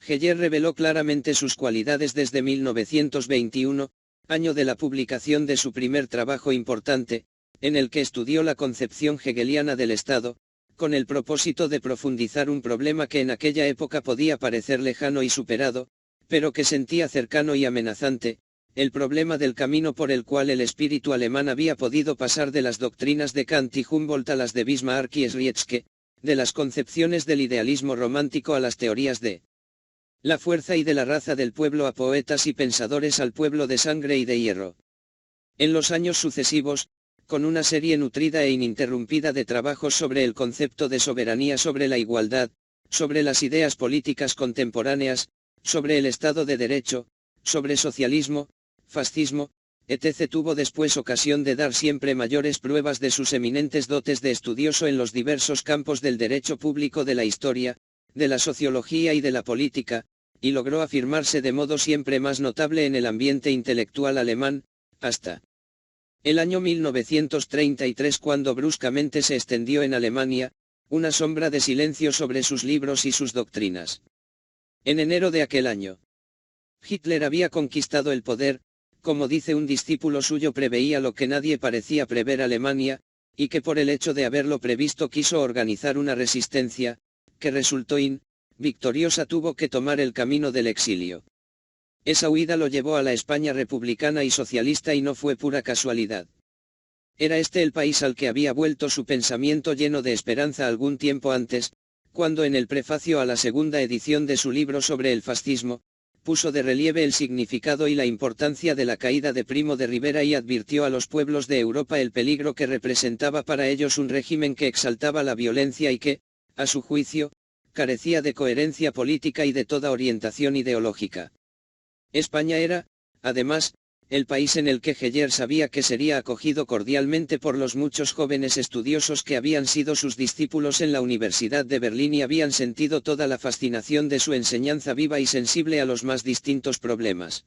Heger reveló claramente sus cualidades desde 1921, año de la publicación de su primer trabajo importante, en el que estudió la concepción hegeliana del Estado, con el propósito de profundizar un problema que en aquella época podía parecer lejano y superado, pero que sentía cercano y amenazante, el problema del camino por el cual el espíritu alemán había podido pasar de las doctrinas de Kant y Humboldt a las de Bismarck y Schrieske, de las concepciones del idealismo romántico a las teorías de la fuerza y de la raza del pueblo a poetas y pensadores al pueblo de sangre y de hierro. En los años sucesivos, con una serie nutrida e ininterrumpida de trabajos sobre el concepto de soberanía, sobre la igualdad, sobre las ideas políticas contemporáneas, sobre el Estado de Derecho, sobre socialismo, fascismo, etc. Tuvo después ocasión de dar siempre mayores pruebas de sus eminentes dotes de estudioso en los diversos campos del derecho público, de la historia, de la sociología y de la política, y logró afirmarse de modo siempre más notable en el ambiente intelectual alemán, hasta el año 1933, cuando bruscamente se extendió en Alemania una sombra de silencio sobre sus libros y sus doctrinas. En enero de aquel año, Hitler había conquistado el poder, como dice un discípulo suyo, preveía lo que nadie parecía prever Alemania, y que por el hecho de haberlo previsto quiso organizar una resistencia, que resultó victoriosa. Tuvo que tomar el camino del exilio. Esa huida lo llevó a la España republicana y socialista, y no fue pura casualidad. Era este el país al que había vuelto su pensamiento lleno de esperanza algún tiempo antes, cuando en el prefacio a la segunda edición de su libro sobre el fascismo, puso de relieve el significado y la importancia de la caída de Primo de Rivera y advirtió a los pueblos de Europa el peligro que representaba para ellos un régimen que exaltaba la violencia y que, a su juicio, carecía de coherencia política y de toda orientación ideológica. España era, además, el país en el que Heger sabía que sería acogido cordialmente por los muchos jóvenes estudiosos que habían sido sus discípulos en la Universidad de Berlín y habían sentido toda la fascinación de su enseñanza viva y sensible a los más distintos problemas.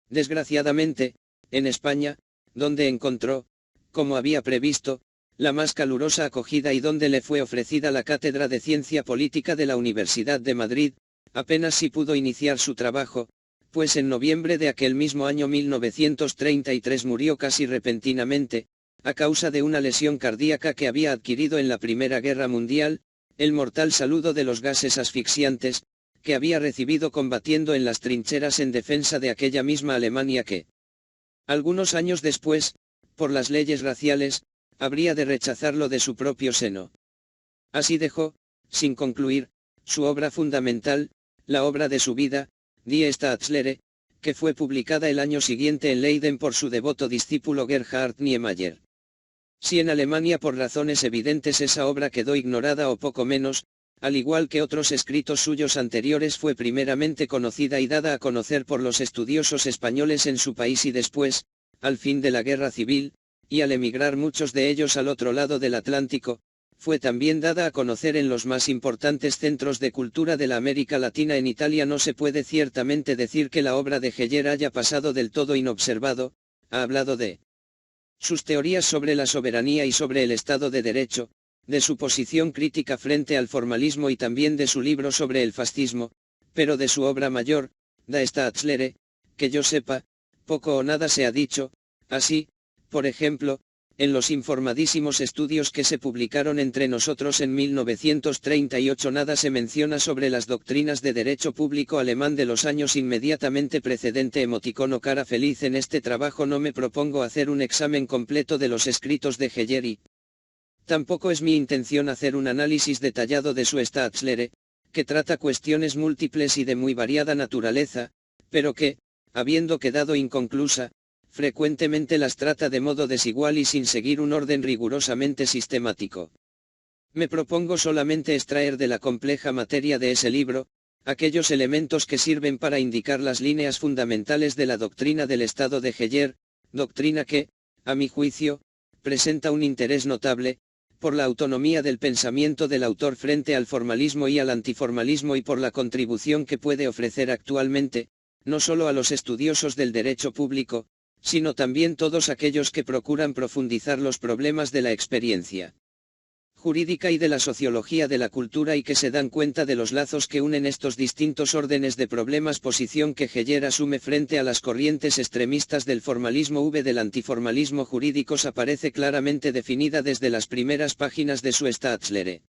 Desgraciadamente, en España, donde encontró, como había previsto, la más calurosa acogida y donde le fue ofrecida la cátedra de Ciencia Política de la Universidad de Madrid, apenas si pudo iniciar su trabajo, pues en noviembre de aquel mismo año 1933 murió casi repentinamente, a causa de una lesión cardíaca que había adquirido en la Primera Guerra Mundial, el mortal saludo de los gases asfixiantes, que había recibido combatiendo en las trincheras en defensa de aquella misma Alemania que, algunos años después, por las leyes raciales, habría de rechazarlo de su propio seno. Así dejó, sin concluir, su obra fundamental, la obra de su vida, Die Staatslehre, que fue publicada el año siguiente en Leiden por su devoto discípulo Gerhard Niemeyer. Si en Alemania por razones evidentes esa obra quedó ignorada o poco menos, al igual que otros escritos suyos anteriores, fue primeramente conocida y dada a conocer por los estudiosos españoles en su país y después, al fin de la guerra civil, y al emigrar muchos de ellos al otro lado del Atlántico, fue también dada a conocer en los más importantes centros de cultura de la América Latina. En Italia no se puede ciertamente decir que la obra de Heger haya pasado del todo inobservado. Ha hablado de sus teorías sobre la soberanía y sobre el Estado de Derecho, de su posición crítica frente al formalismo y también de su libro sobre el fascismo, pero de su obra mayor, Die Staatslehre, que yo sepa, poco o nada se ha dicho. Así, por ejemplo, en los informadísimos estudios que se publicaron entre nosotros en 1938 nada se menciona sobre las doctrinas de derecho público alemán de los años inmediatamente precedente. Emoticono cara feliz. En este trabajo no me propongo hacer un examen completo de los escritos de Heger y tampoco es mi intención hacer un análisis detallado de su Staatslehre, que trata cuestiones múltiples y de muy variada naturaleza, pero que, habiendo quedado inconclusa, frecuentemente las trata de modo desigual y sin seguir un orden rigurosamente sistemático. Me propongo solamente extraer de la compleja materia de ese libro, aquellos elementos que sirven para indicar las líneas fundamentales de la doctrina del Estado de Heger, doctrina que, a mi juicio, presenta un interés notable, por la autonomía del pensamiento del autor frente al formalismo y al antiformalismo y por la contribución que puede ofrecer actualmente, no solo a los estudiosos del derecho público, sino también todos aquellos que procuran profundizar los problemas de la experiencia jurídica y de la sociología de la cultura y que se dan cuenta de los lazos que unen estos distintos órdenes de problemas, posición que Heger asume frente a las corrientes extremistas del formalismo del antiformalismo jurídicos aparece claramente definida desde las primeras páginas de su Staatslehre.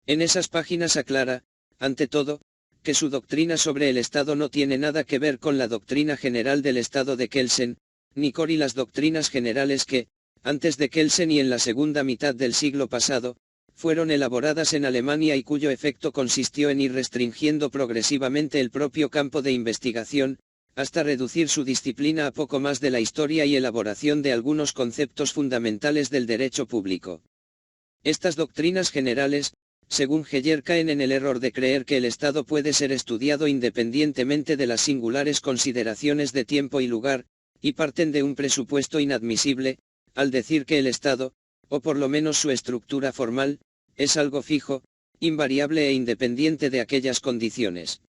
En esas páginas aclara, ante todo, que su doctrina sobre el Estado no tiene nada que ver con la doctrina general del Estado de Kelsen, ni con las doctrinas generales que, antes de Kelsen y en la segunda mitad del siglo pasado, fueron elaboradas en Alemania y cuyo efecto consistió en ir restringiendo progresivamente el propio campo de investigación, hasta reducir su disciplina a poco más de la historia y elaboración de algunos conceptos fundamentales del derecho público. Estas doctrinas generales, según Heger, caen en el error de creer que el Estado puede ser estudiado independientemente de las singulares consideraciones de tiempo y lugar, y parten de un presupuesto inadmisible, al decir que el Estado, o por lo menos su estructura formal, es algo fijo, invariable e independiente de aquellas condiciones.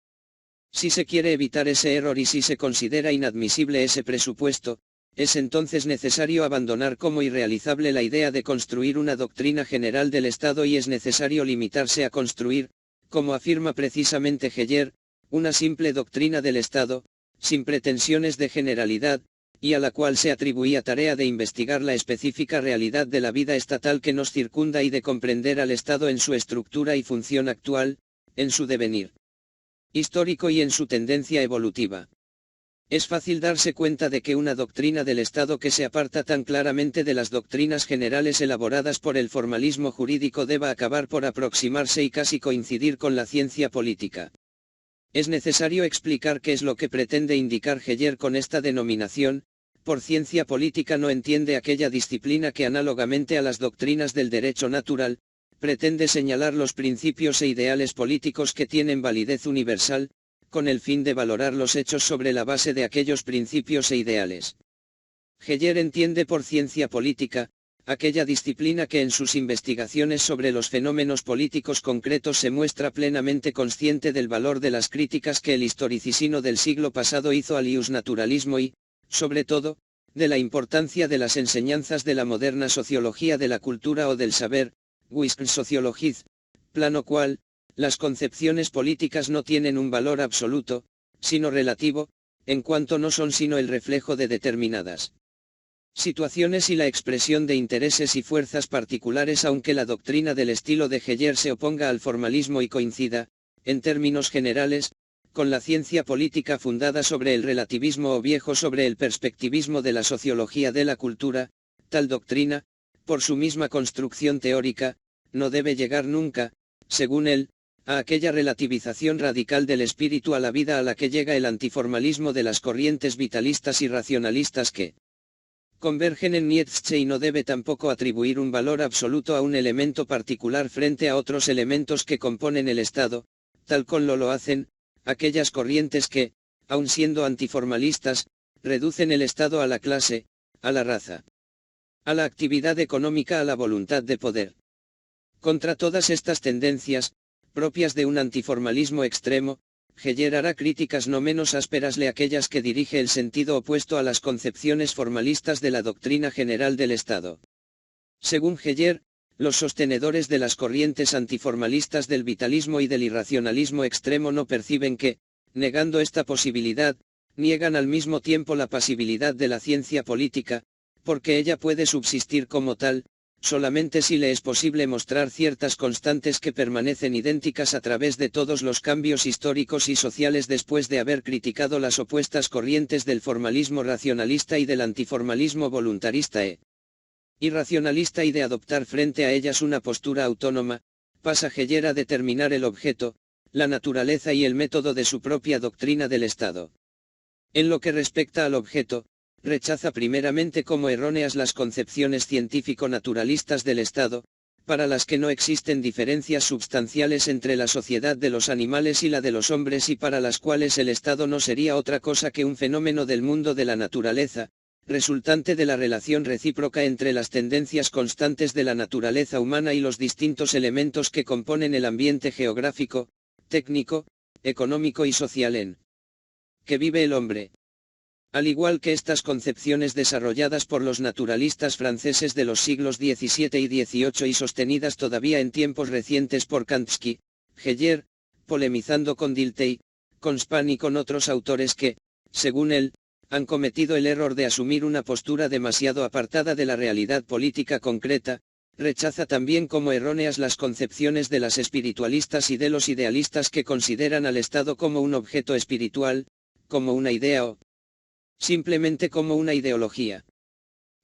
Si se quiere evitar ese error y si se considera inadmisible ese presupuesto, es entonces necesario abandonar como irrealizable la idea de construir una doctrina general del Estado y es necesario limitarse a construir, como afirma precisamente Heger, una simple doctrina del Estado, sin pretensiones de generalidad, y a la cual se atribuía tarea de investigar la específica realidad de la vida estatal que nos circunda y de comprender al Estado en su estructura y función actual, en su devenir histórico y en su tendencia evolutiva. Es fácil darse cuenta de que una doctrina del Estado que se aparta tan claramente de las doctrinas generales elaboradas por el formalismo jurídico deba acabar por aproximarse y casi coincidir con la ciencia política. Es necesario explicar qué es lo que pretende indicar Heger con esta denominación. Por ciencia política no entiende aquella disciplina que análogamente a las doctrinas del derecho natural, pretende señalar los principios e ideales políticos que tienen validez universal, con el fin de valorar los hechos sobre la base de aquellos principios e ideales. Heger entiende por ciencia política, aquella disciplina que en sus investigaciones sobre los fenómenos políticos concretos se muestra plenamente consciente del valor de las críticas que el historicismo del siglo pasado hizo al iusnaturalismo y, sobre todo, de la importancia de las enseñanzas de la moderna sociología de la cultura o del saber, Wissensoziologie, plano cual, las concepciones políticas no tienen un valor absoluto, sino relativo, en cuanto no son sino el reflejo de determinadas situaciones y la expresión de intereses y fuerzas particulares, aunque la doctrina del estilo de Heger se oponga al formalismo y coincida, en términos generales, con la ciencia política fundada sobre el relativismo o viejo sobre el perspectivismo de la sociología de la cultura, tal doctrina, por su misma construcción teórica, no debe llegar nunca, según él, a aquella relativización radical del espíritu a la vida a la que llega el antiformalismo de las corrientes vitalistas y racionalistas que convergen en Nietzsche, y no debe tampoco atribuir un valor absoluto a un elemento particular frente a otros elementos que componen el Estado, tal como lo hacen aquellas corrientes que, aun siendo antiformalistas, reducen el Estado a la clase, a la raza, a la actividad económica, a la voluntad de poder. Contra todas estas tendencias, propias de un antiformalismo extremo, Heger hará críticas no menos ásperas de aquellas que dirige el sentido opuesto a las concepciones formalistas de la doctrina general del Estado. Según Heger, los sostenedores de las corrientes antiformalistas del vitalismo y del irracionalismo extremo no perciben que, negando esta posibilidad, niegan al mismo tiempo la pasibilidad de la ciencia política, porque ella puede subsistir como tal, solamente si le es posible mostrar ciertas constantes que permanecen idénticas a través de todos los cambios históricos y sociales después de haber criticado las opuestas corrientes del formalismo racionalista y del antiformalismo voluntarista irracionalista y de adoptar frente a ellas una postura autónoma, pasa Heger a determinar el objeto, la naturaleza y el método de su propia doctrina del Estado. En lo que respecta al objeto, rechaza primeramente como erróneas las concepciones científico-naturalistas del Estado, para las que no existen diferencias substanciales entre la sociedad de los animales y la de los hombres y para las cuales el Estado no sería otra cosa que un fenómeno del mundo de la naturaleza, resultante de la relación recíproca entre las tendencias constantes de la naturaleza humana y los distintos elementos que componen el ambiente geográfico, técnico, económico y social en que vive el hombre. Al igual que estas concepciones desarrolladas por los naturalistas franceses de los siglos XVII y XVIII y sostenidas todavía en tiempos recientes por Kantsky, Heger, polemizando con Dilthey, con Spahn y con otros autores que, según él, han cometido el error de asumir una postura demasiado apartada de la realidad política concreta, rechaza también como erróneas las concepciones de las espiritualistas y de los idealistas que consideran al Estado como un objeto espiritual, como una idea o simplemente como una ideología.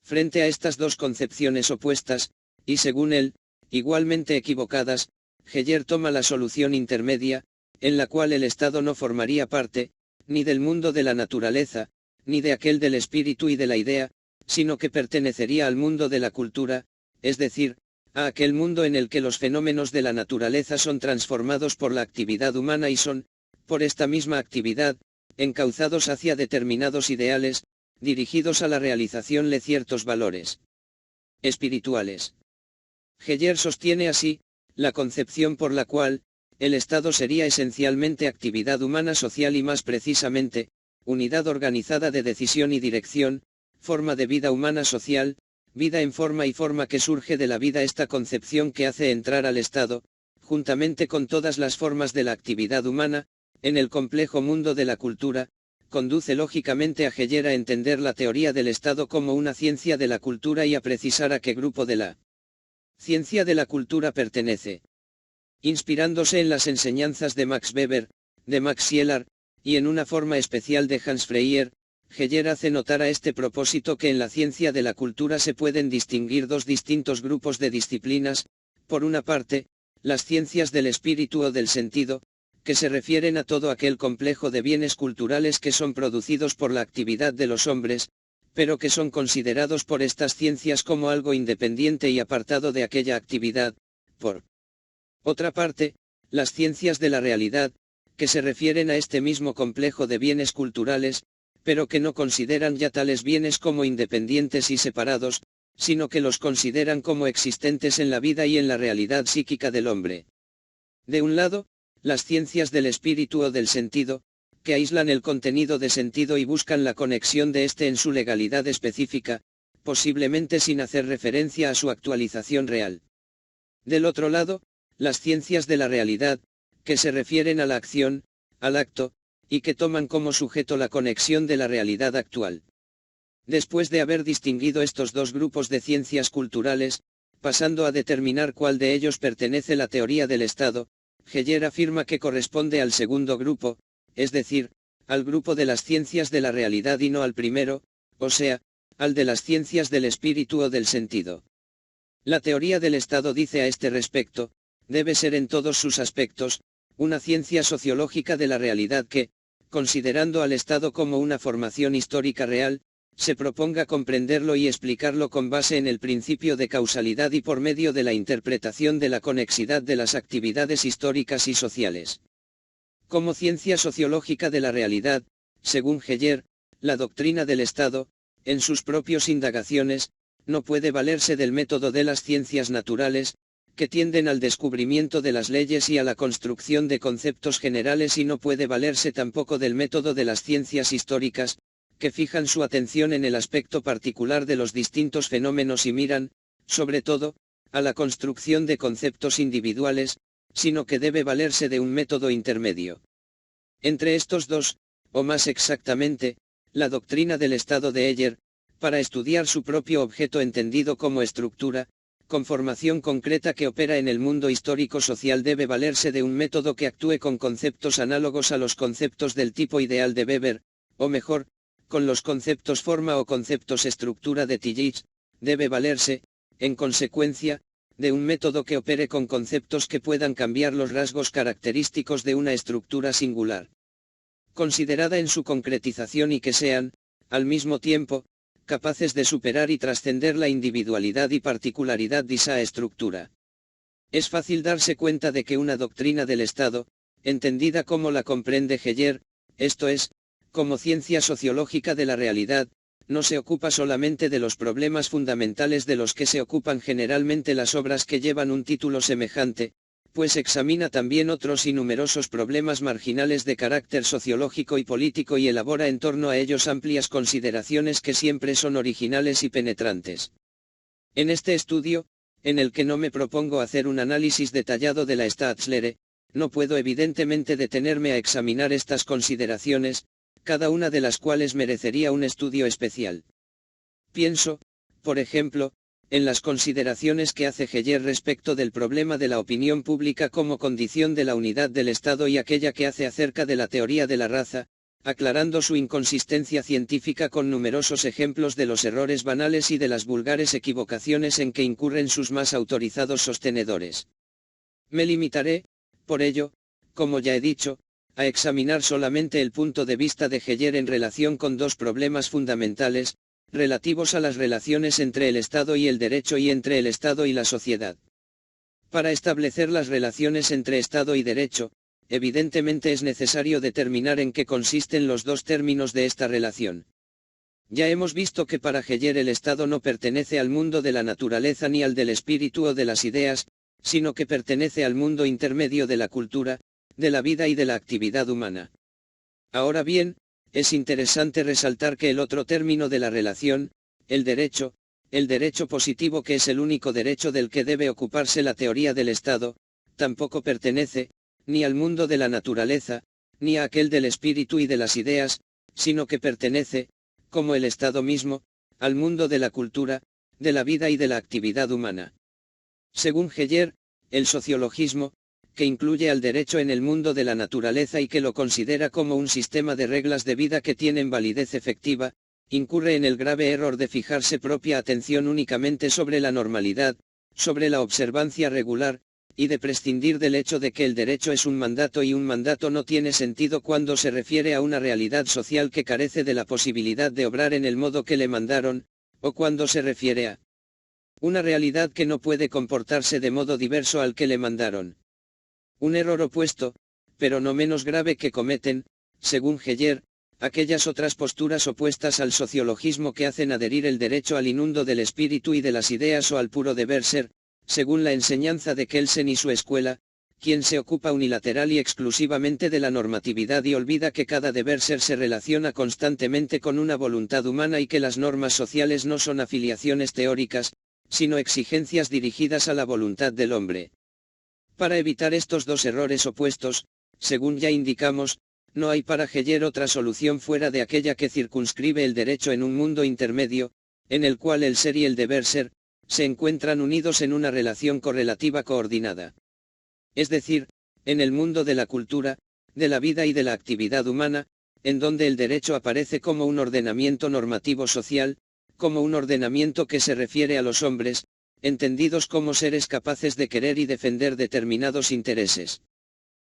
Frente a estas dos concepciones opuestas, y según él, igualmente equivocadas, Heger toma la solución intermedia, en la cual el Estado no formaría parte, ni del mundo de la naturaleza, ni de aquel del espíritu y de la idea, sino que pertenecería al mundo de la cultura, es decir, a aquel mundo en el que los fenómenos de la naturaleza son transformados por la actividad humana y son, por esta misma actividad, encauzados hacia determinados ideales, dirigidos a la realización de ciertos valores espirituales. Heger sostiene así, la concepción por la cual, el Estado sería esencialmente actividad humana social y más precisamente, unidad organizada de decisión y dirección, forma de vida humana social, vida en forma y forma que surge de la vida. Esta concepción que hace entrar al Estado, juntamente con todas las formas de la actividad humana, en el complejo mundo de la cultura, conduce lógicamente a Heger a entender la teoría del Estado como una ciencia de la cultura y a precisar a qué grupo de la ciencia de la cultura pertenece. Inspirándose en las enseñanzas de Max Weber, de Max Scheler, y en una forma especial de Hans Freyer, Heger hace notar a este propósito que en la ciencia de la cultura se pueden distinguir dos distintos grupos de disciplinas, por una parte, las ciencias del espíritu o del sentido, que se refieren a todo aquel complejo de bienes culturales que son producidos por la actividad de los hombres, pero que son considerados por estas ciencias como algo independiente y apartado de aquella actividad. Por otra parte, las ciencias de la realidad, que se refieren a este mismo complejo de bienes culturales, pero que no consideran ya tales bienes como independientes y separados, sino que los consideran como existentes en la vida y en la realidad psíquica del hombre. De un lado, las ciencias del espíritu o del sentido, que aíslan el contenido de sentido y buscan la conexión de éste en su legalidad específica, posiblemente sin hacer referencia a su actualización real. Del otro lado, las ciencias de la realidad, que se refieren a la acción, al acto, y que toman como sujeto la conexión de la realidad actual. Después de haber distinguido estos dos grupos de ciencias culturales, pasando a determinar cuál de ellos pertenece la teoría del Estado, Heger afirma que corresponde al segundo grupo, es decir, al grupo de las ciencias de la realidad y no al primero, o sea, al de las ciencias del espíritu o del sentido. La teoría del Estado dice a este respecto, debe ser en todos sus aspectos, una ciencia sociológica de la realidad que, considerando al Estado como una formación histórica real, se proponga comprenderlo y explicarlo con base en el principio de causalidad y por medio de la interpretación de la conexidad de las actividades históricas y sociales. Como ciencia sociológica de la realidad, según Heger, la doctrina del Estado, en sus propias indagaciones, no puede valerse del método de las ciencias naturales, que tienden al descubrimiento de las leyes y a la construcción de conceptos generales, y no puede valerse tampoco del método de las ciencias históricas, que fijan su atención en el aspecto particular de los distintos fenómenos y miran, sobre todo, a la construcción de conceptos individuales, sino que debe valerse de un método intermedio. Entre estos dos, o más exactamente, la doctrina del Estado de Heger, para estudiar su propio objeto entendido como estructura, conformación concreta que opera en el mundo histórico-social, debe valerse de un método que actúe con conceptos análogos a los conceptos del tipo ideal de Weber, o mejor, con los conceptos forma o conceptos estructura de Tillich, debe valerse, en consecuencia, de un método que opere con conceptos que puedan cambiar los rasgos característicos de una estructura singular, considerada en su concretización, y que sean, al mismo tiempo, capaces de superar y trascender la individualidad y particularidad de esa estructura. Es fácil darse cuenta de que una doctrina del Estado, entendida como la comprende Heger, esto es, como ciencia sociológica de la realidad, no se ocupa solamente de los problemas fundamentales de los que se ocupan generalmente las obras que llevan un título semejante, pues examina también otros y numerosos problemas marginales de carácter sociológico y político y elabora en torno a ellos amplias consideraciones que siempre son originales y penetrantes. En este estudio, en el que no me propongo hacer un análisis detallado de la Staatslehre, no puedo evidentemente detenerme a examinar estas consideraciones, cada una de las cuales merecería un estudio especial. Pienso, por ejemplo, en las consideraciones que hace Heyer respecto del problema de la opinión pública como condición de la unidad del Estado y aquella que hace acerca de la teoría de la raza, aclarando su inconsistencia científica con numerosos ejemplos de los errores banales y de las vulgares equivocaciones en que incurren sus más autorizados sostenedores. Me limitaré, por ello, como ya he dicho, a examinar solamente el punto de vista de Heyer en relación con dos problemas fundamentales, relativos a las relaciones entre el Estado y el derecho y entre el Estado y la sociedad. Para establecer las relaciones entre Estado y derecho, evidentemente es necesario determinar en qué consisten los dos términos de esta relación. Ya hemos visto que para Heyer el Estado no pertenece al mundo de la naturaleza ni al del espíritu o de las ideas, sino que pertenece al mundo intermedio de la cultura, de la vida y de la actividad humana. Ahora bien, es interesante resaltar que el otro término de la relación, el derecho positivo que es el único derecho del que debe ocuparse la teoría del Estado, tampoco pertenece, ni al mundo de la naturaleza, ni a aquel del espíritu y de las ideas, sino que pertenece, como el Estado mismo, al mundo de la cultura, de la vida y de la actividad humana. Según Heyer, el sociologismo, que incluye al derecho en el mundo de la naturaleza y que lo considera como un sistema de reglas de vida que tienen validez efectiva, incurre en el grave error de fijarse propia atención únicamente sobre la normalidad, sobre la observancia regular, y de prescindir del hecho de que el derecho es un mandato y un mandato no tiene sentido cuando se refiere a una realidad social que carece de la posibilidad de obrar en el modo que le mandaron, o cuando se refiere a una realidad que no puede comportarse de modo diverso al que le mandaron. Un error opuesto, pero no menos grave que cometen, según Heyer, aquellas otras posturas opuestas al sociologismo que hacen adherir el derecho al inundo del espíritu y de las ideas o al puro deber ser, según la enseñanza de Kelsen y su escuela, quien se ocupa unilateral y exclusivamente de la normatividad y olvida que cada deber ser se relaciona constantemente con una voluntad humana y que las normas sociales no son afiliaciones teóricas, sino exigencias dirigidas a la voluntad del hombre. Para evitar estos dos errores opuestos, según ya indicamos, no hay para Heyer otra solución fuera de aquella que circunscribe el derecho en un mundo intermedio, en el cual el ser y el deber ser, se encuentran unidos en una relación correlativa coordinada. Es decir, en el mundo de la cultura, de la vida y de la actividad humana, en donde el derecho aparece como un ordenamiento normativo social, como un ordenamiento que se refiere a los hombres, entendidos como seres capaces de querer y defender determinados intereses.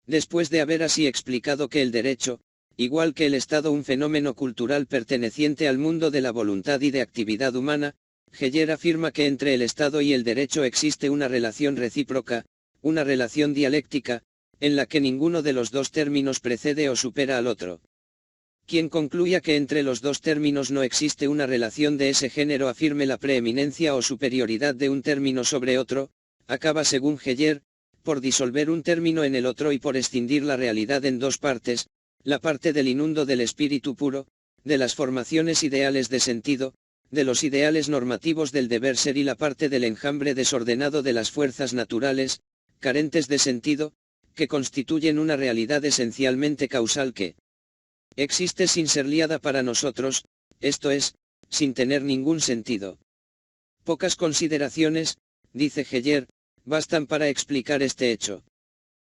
Después de haber así explicado que el derecho, igual que el Estado, un fenómeno cultural perteneciente al mundo de la voluntad y de actividad humana, Heyer afirma que entre el Estado y el derecho existe una relación recíproca, una relación dialéctica, en la que ninguno de los dos términos precede o supera al otro. Quien concluya que entre los dos términos no existe una relación de ese género afirme la preeminencia o superioridad de un término sobre otro, acaba según Heyer, por disolver un término en el otro y por escindir la realidad en dos partes, la parte del inundo del espíritu puro, de las formaciones ideales de sentido, de los ideales normativos del deber ser y la parte del enjambre desordenado de las fuerzas naturales, carentes de sentido, que constituyen una realidad esencialmente causal que existe sin ser liada para nosotros, esto es, sin tener ningún sentido. Pocas consideraciones, dice Heyer, bastan para explicar este hecho.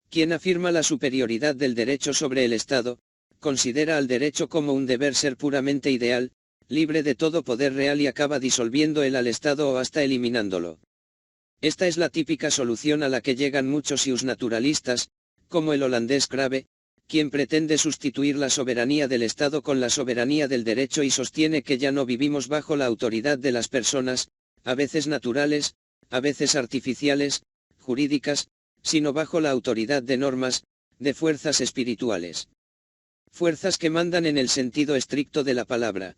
Quien afirma la superioridad del derecho sobre el Estado, considera al derecho como un deber ser puramente ideal, libre de todo poder real y acaba disolviendo él al Estado o hasta eliminándolo. Esta es la típica solución a la que llegan muchos naturalistas, como el holandés Krabbe, quien pretende sustituir la soberanía del Estado con la soberanía del derecho y sostiene que ya no vivimos bajo la autoridad de las personas, a veces naturales, a veces artificiales, jurídicas, sino bajo la autoridad de normas, de fuerzas espirituales. Fuerzas que mandan en el sentido estricto de la palabra.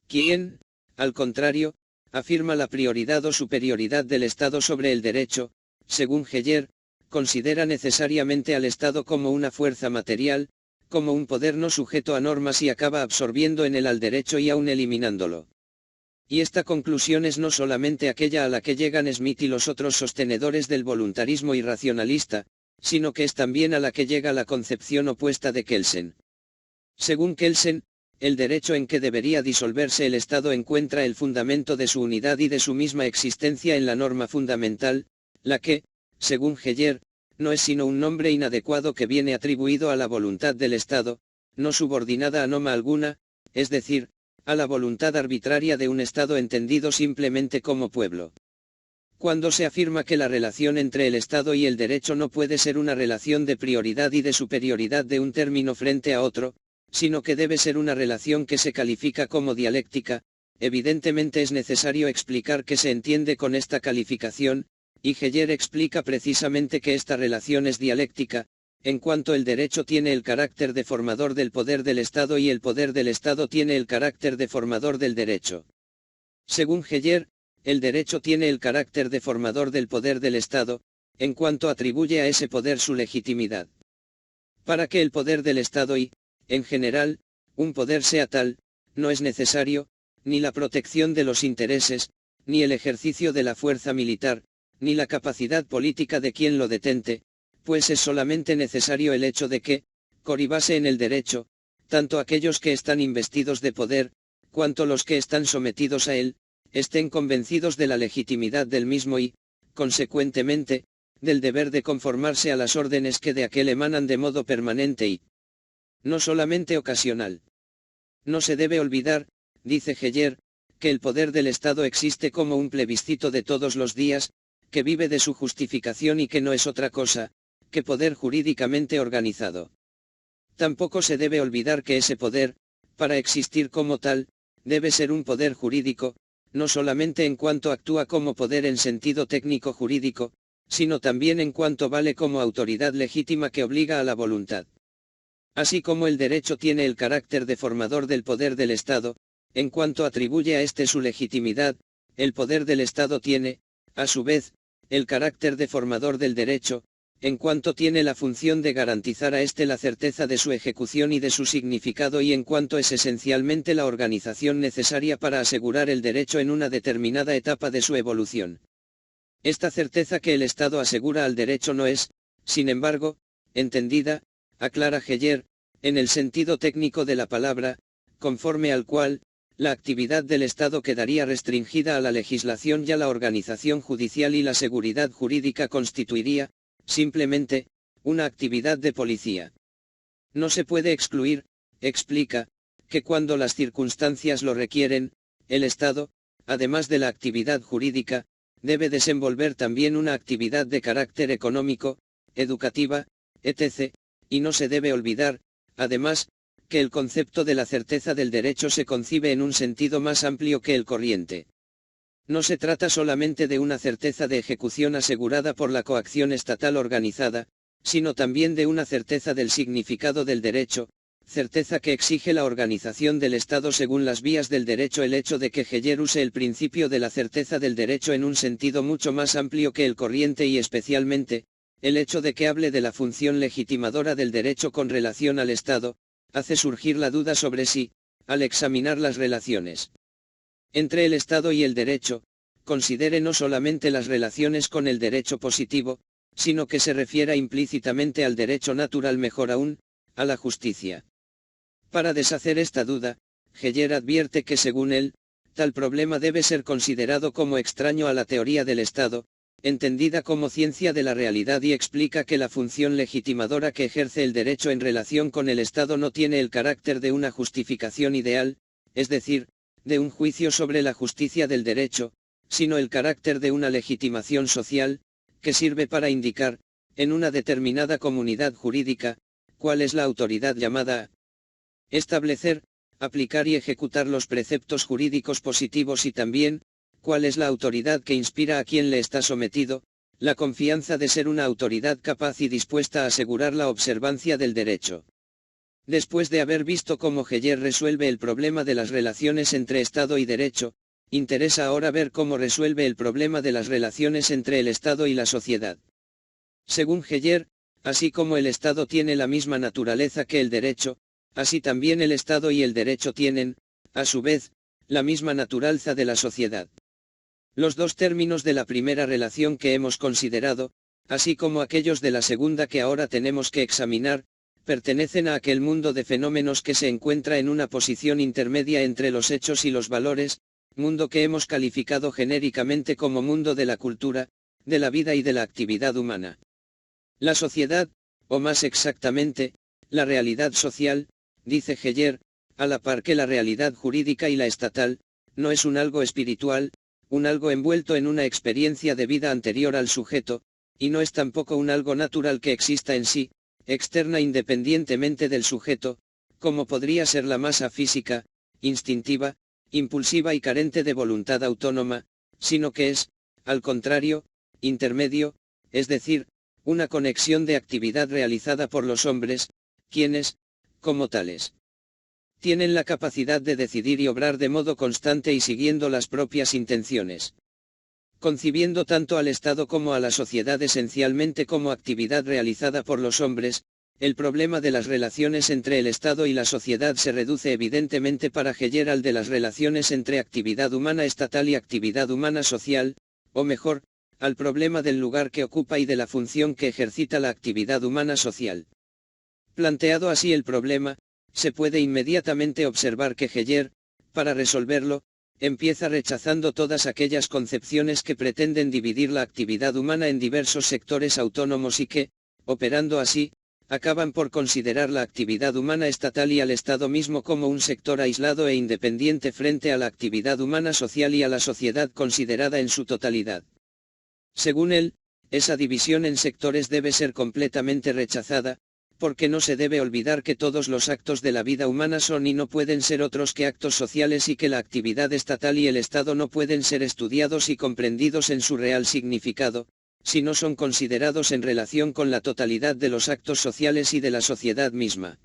Quien, al contrario, afirma la prioridad o superioridad del Estado sobre el derecho, según Heyer, considera necesariamente al Estado como una fuerza material, como un poder no sujeto a normas y acaba absorbiendo en él al derecho y aún eliminándolo. Y esta conclusión es no solamente aquella a la que llegan Smith y los otros sostenedores del voluntarismo irracionalista, sino que es también a la que llega la concepción opuesta de Kelsen. Según Kelsen, el derecho en que debería disolverse el Estado encuentra el fundamento de su unidad y de su misma existencia en la norma fundamental, la que, según Heyer, no es sino un nombre inadecuado que viene atribuido a la voluntad del Estado, no subordinada a norma alguna, es decir, a la voluntad arbitraria de un Estado entendido simplemente como pueblo. Cuando se afirma que la relación entre el Estado y el derecho no puede ser una relación de prioridad y de superioridad de un término frente a otro, sino que debe ser una relación que se califica como dialéctica, evidentemente es necesario explicar qué se entiende con esta calificación, y Heyer explica precisamente que esta relación es dialéctica, en cuanto el derecho tiene el carácter deformador del poder del Estado y el poder del Estado tiene el carácter deformador del derecho. Según Heyer, el derecho tiene el carácter deformador del poder del Estado, en cuanto atribuye a ese poder su legitimidad. Para que el poder del Estado y, en general, un poder sea tal, no es necesario, ni la protección de los intereses, ni el ejercicio de la fuerza militar, ni la capacidad política de quien lo detente, pues es solamente necesario el hecho de que, coribase en el derecho, tanto aquellos que están investidos de poder, cuanto los que están sometidos a él, estén convencidos de la legitimidad del mismo y, consecuentemente, del deber de conformarse a las órdenes que de aquel emanan de modo permanente y no solamente ocasional. No se debe olvidar, dice Heyer, que el poder del Estado existe como un plebiscito de todos los días, que vive de su justificación y que no es otra cosa, que poder jurídicamente organizado. Tampoco se debe olvidar que ese poder, para existir como tal, debe ser un poder jurídico, no solamente en cuanto actúa como poder en sentido técnico jurídico, sino también en cuanto vale como autoridad legítima que obliga a la voluntad. Así como el derecho tiene el carácter deformador del poder del Estado, en cuanto atribuye a éste su legitimidad, el poder del Estado tiene, a su vez, el carácter deformador del derecho, en cuanto tiene la función de garantizar a éste la certeza de su ejecución y de su significado y en cuanto es esencialmente la organización necesaria para asegurar el derecho en una determinada etapa de su evolución. Esta certeza que el Estado asegura al derecho no es, sin embargo, entendida, aclara Heyer, en el sentido técnico de la palabra, conforme al cual, la actividad del Estado quedaría restringida a la legislación y a la organización judicial y la seguridad jurídica constituiría, simplemente, una actividad de policía. No se puede excluir, explica, que cuando las circunstancias lo requieren, el Estado, además de la actividad jurídica, debe desenvolver también una actividad de carácter económico, educativa, etc., y no se debe olvidar, además, que el concepto de la certeza del derecho se concibe en un sentido más amplio que el corriente. No se trata solamente de una certeza de ejecución asegurada por la coacción estatal organizada, sino también de una certeza del significado del derecho, certeza que exige la organización del Estado según las vías del derecho. El hecho de que Heyer use el principio de la certeza del derecho en un sentido mucho más amplio que el corriente y especialmente, el hecho de que hable de la función legitimadora del derecho con relación al Estado, hace surgir la duda sobre si, al examinar las relaciones entre el Estado y el derecho, considere no solamente las relaciones con el derecho positivo, sino que se refiera implícitamente al derecho natural, mejor aún, a la justicia. Para deshacer esta duda, Heyer advierte que según él, tal problema debe ser considerado como extraño a la teoría del Estado, entendida como ciencia de la realidad, y explica que la función legitimadora que ejerce el derecho en relación con el Estado no tiene el carácter de una justificación ideal, es decir, de un juicio sobre la justicia del derecho, sino el carácter de una legitimación social, que sirve para indicar, en una determinada comunidad jurídica, cuál es la autoridad llamada a establecer, aplicar y ejecutar los preceptos jurídicos positivos y también, cuál es la autoridad que inspira a quien le está sometido, la confianza de ser una autoridad capaz y dispuesta a asegurar la observancia del derecho. Después de haber visto cómo Heyer resuelve el problema de las relaciones entre Estado y derecho, interesa ahora ver cómo resuelve el problema de las relaciones entre el Estado y la sociedad. Según Heger, así como el Estado tiene la misma naturaleza que el derecho, así también el Estado y el derecho tienen, a su vez, la misma naturaleza de la sociedad. Los dos términos de la primera relación que hemos considerado, así como aquellos de la segunda que ahora tenemos que examinar, pertenecen a aquel mundo de fenómenos que se encuentra en una posición intermedia entre los hechos y los valores, mundo que hemos calificado genéricamente como mundo de la cultura, de la vida y de la actividad humana. La sociedad, o más exactamente, la realidad social, dice Heger, a la par que la realidad jurídica y la estatal, no es un algo espiritual, un algo envuelto en una experiencia de vida anterior al sujeto, y no es tampoco un algo natural que exista en sí, externa independientemente del sujeto, como podría ser la masa física, instintiva, impulsiva y carente de voluntad autónoma, sino que es, al contrario, intermedio, es decir, una conexión de actividad realizada por los hombres, quienes, como tales, tienen la capacidad de decidir y obrar de modo constante y siguiendo las propias intenciones. Concibiendo tanto al Estado como a la sociedad esencialmente como actividad realizada por los hombres, el problema de las relaciones entre el Estado y la sociedad se reduce evidentemente para Heger al de las relaciones entre actividad humana estatal y actividad humana social, o mejor, al problema del lugar que ocupa y de la función que ejercita la actividad humana social. Planteado así el problema, se puede inmediatamente observar que Heger, para resolverlo, empieza rechazando todas aquellas concepciones que pretenden dividir la actividad humana en diversos sectores autónomos y que, operando así, acaban por considerar la actividad humana estatal y al Estado mismo como un sector aislado e independiente frente a la actividad humana social y a la sociedad considerada en su totalidad. Según él, esa división en sectores debe ser completamente rechazada, porque no se debe olvidar que todos los actos de la vida humana son y no pueden ser otros que actos sociales y que la actividad estatal y el Estado no pueden ser estudiados y comprendidos en su real significado, si no son considerados en relación con la totalidad de los actos sociales y de la sociedad misma.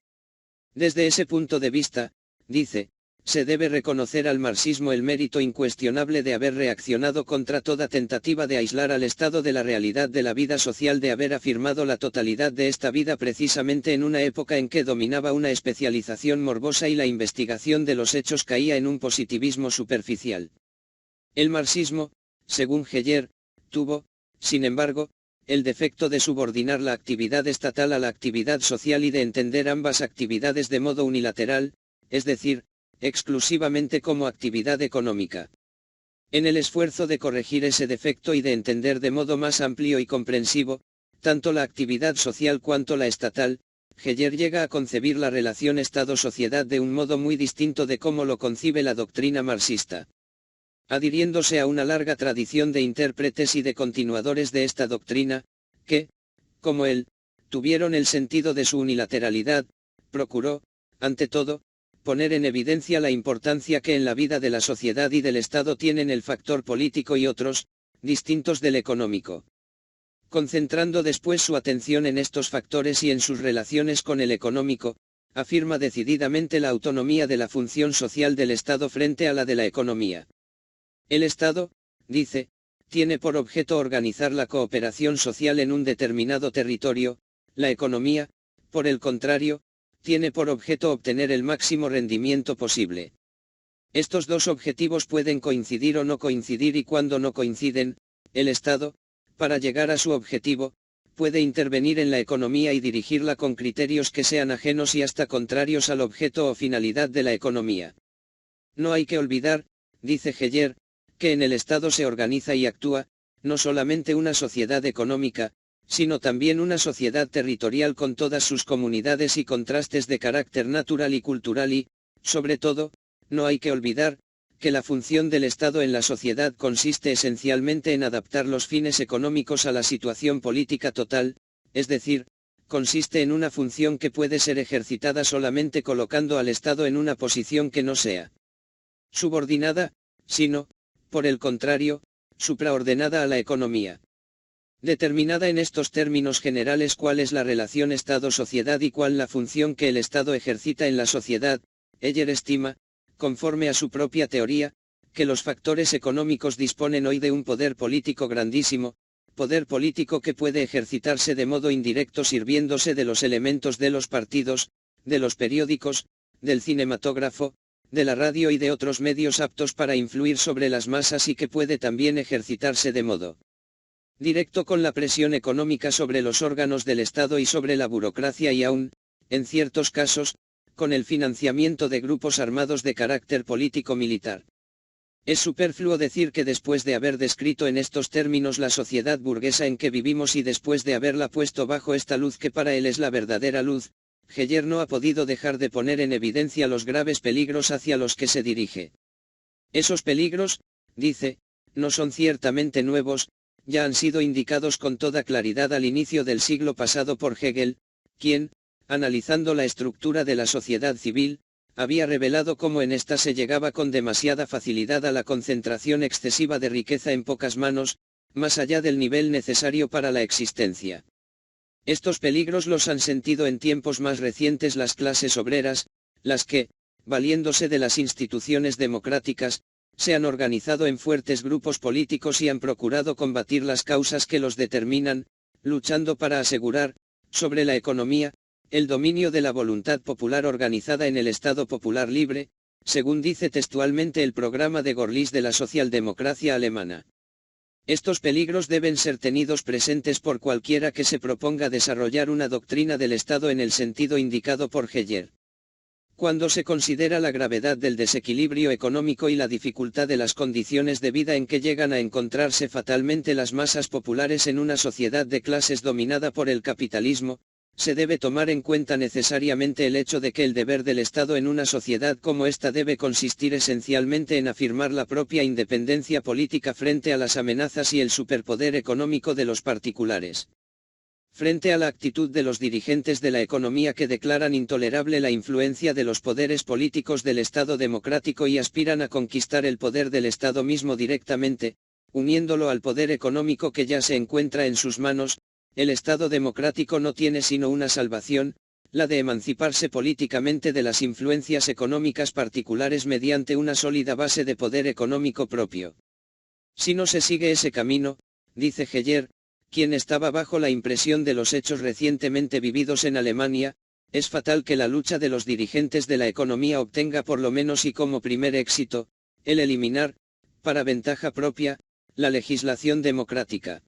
Desde ese punto de vista, dice, se debe reconocer al marxismo el mérito incuestionable de haber reaccionado contra toda tentativa de aislar al Estado de la realidad de la vida social, de haber afirmado la totalidad de esta vida precisamente en una época en que dominaba una especialización morbosa y la investigación de los hechos caía en un positivismo superficial. El marxismo, según Heger, tuvo, sin embargo, el defecto de subordinar la actividad estatal a la actividad social y de entender ambas actividades de modo unilateral, es decir, exclusivamente como actividad económica. En el esfuerzo de corregir ese defecto y de entender de modo más amplio y comprensivo, tanto la actividad social cuanto la estatal, Heger llega a concebir la relación Estado-sociedad de un modo muy distinto de cómo lo concibe la doctrina marxista. Adhiriéndose a una larga tradición de intérpretes y de continuadores de esta doctrina, que, como él, tuvieron el sentido de su unilateralidad, procuró, ante todo, poner en evidencia la importancia que en la vida de la sociedad y del Estado tienen el factor político y otros, distintos del económico. Concentrando después su atención en estos factores y en sus relaciones con el económico, afirma decididamente la autonomía de la función social del Estado frente a la de la economía. El Estado, dice, tiene por objeto organizar la cooperación social en un determinado territorio, la economía, por el contrario, tiene por objeto obtener el máximo rendimiento posible. Estos dos objetivos pueden coincidir o no coincidir y cuando no coinciden, el Estado, para llegar a su objetivo, puede intervenir en la economía y dirigirla con criterios que sean ajenos y hasta contrarios al objeto o finalidad de la economía. No hay que olvidar, dice Heger, que en el Estado se organiza y actúa, no solamente una sociedad económica, sino también una sociedad territorial con todas sus comunidades y contrastes de carácter natural y cultural y, sobre todo, no hay que olvidar, que la función del Estado en la sociedad consiste esencialmente en adaptar los fines económicos a la situación política total, es decir, consiste en una función que puede ser ejercitada solamente colocando al Estado en una posición que no sea subordinada, sino, por el contrario, supraordenada a la economía. Determinada en estos términos generales cuál es la relación Estado-sociedad y cuál la función que el Estado ejercita en la sociedad, Heger estima, conforme a su propia teoría, que los factores económicos disponen hoy de un poder político grandísimo, poder político que puede ejercitarse de modo indirecto sirviéndose de los elementos de los partidos, de los periódicos, del cinematógrafo, de la radio y de otros medios aptos para influir sobre las masas y que puede también ejercitarse de modo directo con la presión económica sobre los órganos del Estado y sobre la burocracia y aún, en ciertos casos, con el financiamiento de grupos armados de carácter político-militar. Es superfluo decir que después de haber descrito en estos términos la sociedad burguesa en que vivimos y después de haberla puesto bajo esta luz que para él es la verdadera luz, Heyer no ha podido dejar de poner en evidencia los graves peligros hacia los que se dirige. Esos peligros, dice, no son ciertamente nuevos, ya han sido indicados con toda claridad al inicio del siglo pasado por Hegel, quien, analizando la estructura de la sociedad civil, había revelado cómo en ésta se llegaba con demasiada facilidad a la concentración excesiva de riqueza en pocas manos, más allá del nivel necesario para la existencia. Estos peligros los han sentido en tiempos más recientes las clases obreras, las que, valiéndose de las instituciones democráticas, se han organizado en fuertes grupos políticos y han procurado combatir las causas que los determinan, luchando para asegurar, sobre la economía, el dominio de la voluntad popular organizada en el Estado popular libre, según dice textualmente el programa de Görlitz de la socialdemocracia alemana. Estos peligros deben ser tenidos presentes por cualquiera que se proponga desarrollar una doctrina del Estado en el sentido indicado por Heyer. Cuando se considera la gravedad del desequilibrio económico y la dificultad de las condiciones de vida en que llegan a encontrarse fatalmente las masas populares en una sociedad de clases dominada por el capitalismo, se debe tomar en cuenta necesariamente el hecho de que el deber del Estado en una sociedad como esta debe consistir esencialmente en afirmar la propia independencia política frente a las amenazas y el superpoder económico de los particulares. Frente a la actitud de los dirigentes de la economía que declaran intolerable la influencia de los poderes políticos del Estado democrático y aspiran a conquistar el poder del Estado mismo directamente, uniéndolo al poder económico que ya se encuentra en sus manos, el Estado democrático no tiene sino una salvación, la de emanciparse políticamente de las influencias económicas particulares mediante una sólida base de poder económico propio. Si no se sigue ese camino, dice Heyer, quien estaba bajo la impresión de los hechos recientemente vividos en Alemania, es fatal que la lucha de los dirigentes de la economía obtenga por lo menos y como primer éxito, el eliminar, para ventaja propia, la legislación democrática.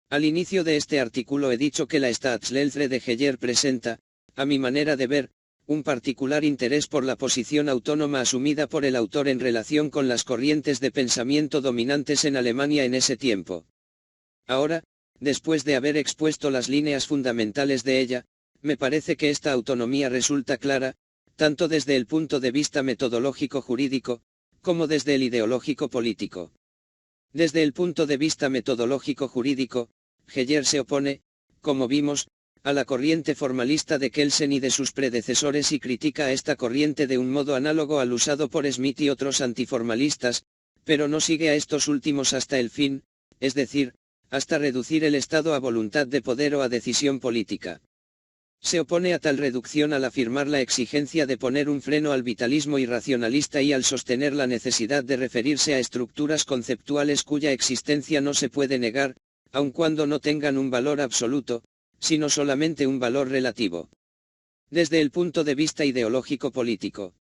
Al inicio de este artículo he dicho que la Staatslehre de Heyer presenta, a mi manera de ver, un particular interés por la posición autónoma asumida por el autor en relación con las corrientes de pensamiento dominantes en Alemania en ese tiempo. Ahora, después de haber expuesto las líneas fundamentales de ella, me parece que esta autonomía resulta clara, tanto desde el punto de vista metodológico jurídico, como desde el ideológico político. Desde el punto de vista metodológico jurídico, Heyer se opone, como vimos, a la corriente formalista de Kelsen y de sus predecesores y critica a esta corriente de un modo análogo al usado por Smith y otros antiformalistas, pero no sigue a estos últimos hasta el fin, es decir, hasta reducir el Estado a voluntad de poder o a decisión política. Se opone a tal reducción al afirmar la exigencia de poner un freno al vitalismo irracionalista y al sostener la necesidad de referirse a estructuras conceptuales cuya existencia no se puede negar, aun cuando no tengan un valor absoluto, sino solamente un valor relativo. Desde el punto de vista ideológico político,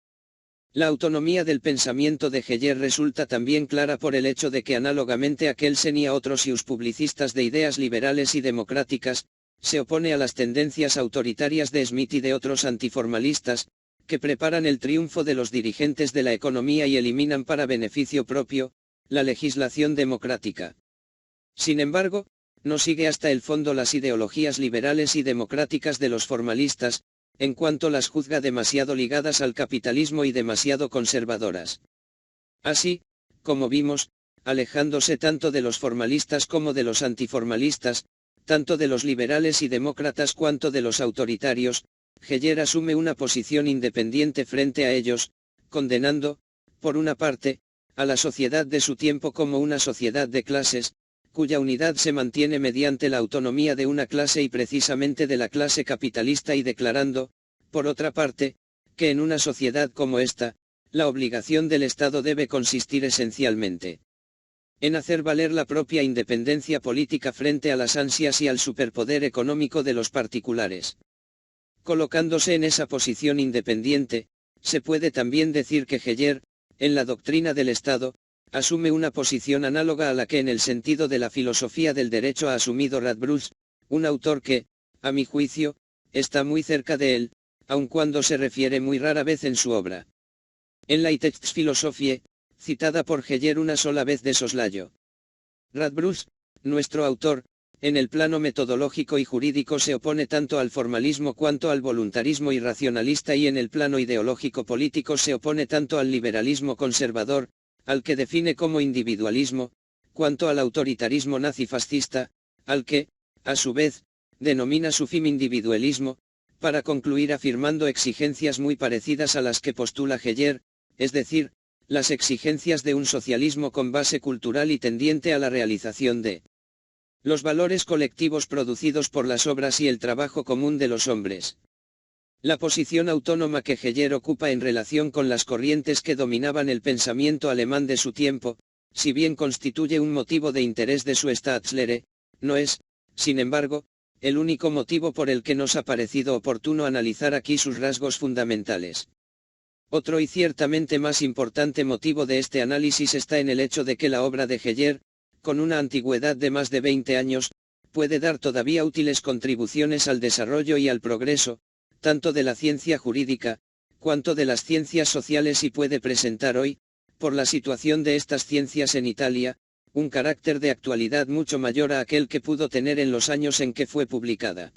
la autonomía del pensamiento de Heyer resulta también clara por el hecho de que análogamente a Kelsen y a otros publicistas de ideas liberales y democráticas, se opone a las tendencias autoritarias de Smith y de otros antiformalistas, que preparan el triunfo de los dirigentes de la economía y eliminan para beneficio propio, la legislación democrática. Sin embargo, no sigue hasta el fondo las ideologías liberales y democráticas de los formalistas, en cuanto las juzga demasiado ligadas al capitalismo y demasiado conservadoras. Así, como vimos, alejándose tanto de los formalistas como de los antiformalistas, tanto de los liberales y demócratas cuanto de los autoritarios, Heyer asume una posición independiente frente a ellos, condenando, por una parte, a la sociedad de su tiempo como una sociedad de clases, cuya unidad se mantiene mediante la autonomía de una clase y precisamente de la clase capitalista y declarando, por otra parte, que en una sociedad como esta, la obligación del Estado debe consistir esencialmente en hacer valer la propia independencia política frente a las ansias y al superpoder económico de los particulares. Colocándose en esa posición independiente, se puede también decir que Heger, en la doctrina del Estado, asume una posición análoga a la que en el sentido de la filosofía del derecho ha asumido Radbruch, un autor que, a mi juicio, está muy cerca de él, aun cuando se refiere muy rara vez en su obra. En la Philosophie, citada por Heger una sola vez de soslayo. Radbruch, nuestro autor, en el plano metodológico y jurídico se opone tanto al formalismo cuanto al voluntarismo irracionalista y en el plano ideológico político se opone tanto al liberalismo conservador, al que define como individualismo, cuanto al autoritarismo nazifascista, al que, a su vez, denomina sufim individualismo, para concluir afirmando exigencias muy parecidas a las que postula Heger, es decir, las exigencias de un socialismo con base cultural y tendiente a la realización de los valores colectivos producidos por las obras y el trabajo común de los hombres. La posición autónoma que Heger ocupa en relación con las corrientes que dominaban el pensamiento alemán de su tiempo, si bien constituye un motivo de interés de su Staatslehre, no es, sin embargo, el único motivo por el que nos ha parecido oportuno analizar aquí sus rasgos fundamentales. Otro y ciertamente más importante motivo de este análisis está en el hecho de que la obra de Heger, con una antigüedad de más de 20 años, puede dar todavía útiles contribuciones al desarrollo y al progreso, tanto de la ciencia jurídica, cuanto de las ciencias sociales y puede presentar hoy, por la situación de estas ciencias en Italia, un carácter de actualidad mucho mayor a aquel que pudo tener en los años en que fue publicada.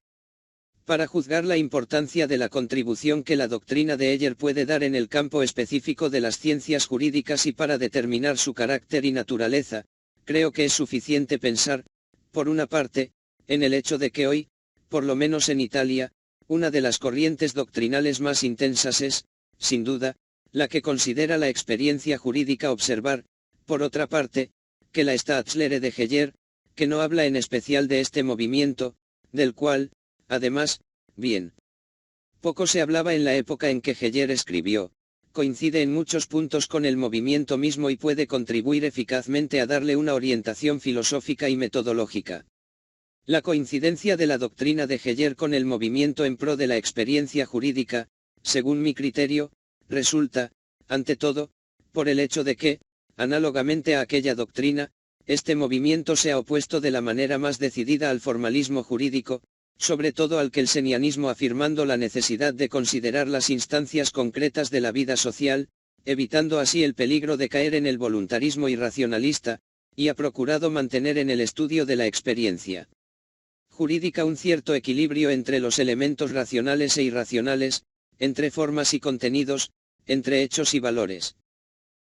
Para juzgar la importancia de la contribución que la doctrina de Heger puede dar en el campo específico de las ciencias jurídicas y para determinar su carácter y naturaleza, creo que es suficiente pensar, por una parte, en el hecho de que hoy, por lo menos en Italia, una de las corrientes doctrinales más intensas es, sin duda, la que considera la experiencia jurídica observar, por otra parte, que la Staatslehre de Heger, que no habla en especial de este movimiento, del cual, además, bien poco se hablaba en la época en que Heger escribió, coincide en muchos puntos con el movimiento mismo y puede contribuir eficazmente a darle una orientación filosófica y metodológica. La coincidencia de la doctrina de Heger con el movimiento en pro de la experiencia jurídica, según mi criterio, resulta, ante todo, por el hecho de que, análogamente a aquella doctrina, este movimiento se ha opuesto de la manera más decidida al formalismo jurídico, sobre todo al kelsenianismo, afirmando la necesidad de considerar las instancias concretas de la vida social, evitando así el peligro de caer en el voluntarismo irracionalista, y ha procurado mantener en el estudio de la experiencia jurídica un cierto equilibrio entre los elementos racionales e irracionales, entre formas y contenidos, entre hechos y valores.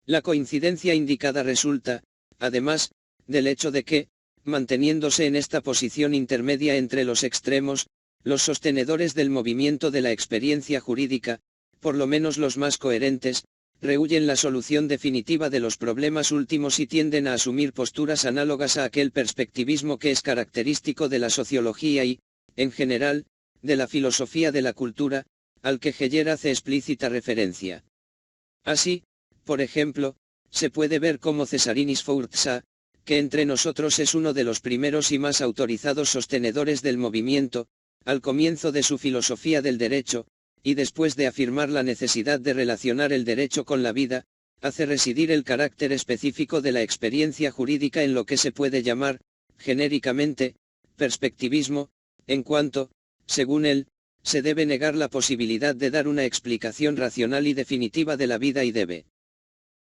La coincidencia indicada resulta, además, del hecho de que, manteniéndose en esta posición intermedia entre los extremos, los sostenedores del movimiento de la experiencia jurídica, por lo menos los más coherentes, rehuyen la solución definitiva de los problemas últimos y tienden a asumir posturas análogas a aquel perspectivismo que es característico de la sociología y, en general, de la filosofía de la cultura, al que Heger hace explícita referencia. Así, por ejemplo, se puede ver cómo Cesarini Sforza, que entre nosotros es uno de los primeros y más autorizados sostenedores del movimiento, al comienzo de su filosofía del derecho, y después de afirmar la necesidad de relacionar el derecho con la vida, hace residir el carácter específico de la experiencia jurídica en lo que se puede llamar, genéricamente, perspectivismo, en cuanto, según él, se debe negar la posibilidad de dar una explicación racional y definitiva de la vida y debe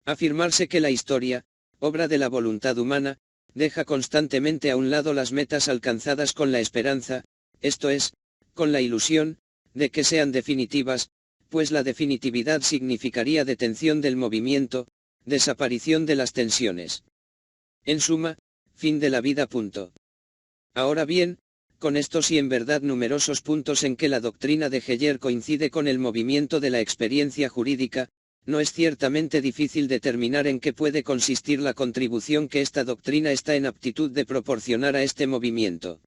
afirmarse que la historia, obra de la voluntad humana, deja constantemente a un lado las metas alcanzadas con la esperanza, esto es, con la ilusión, de que sean definitivas, pues la definitividad significaría detención del movimiento, desaparición de las tensiones. En suma, fin de la vida. Punto. Ahora bien, con estos y en verdad numerosos puntos en que la doctrina de Heger coincide con el movimiento de la experiencia jurídica, no es ciertamente difícil determinar en qué puede consistir la contribución que esta doctrina está en aptitud de proporcionar a este movimiento.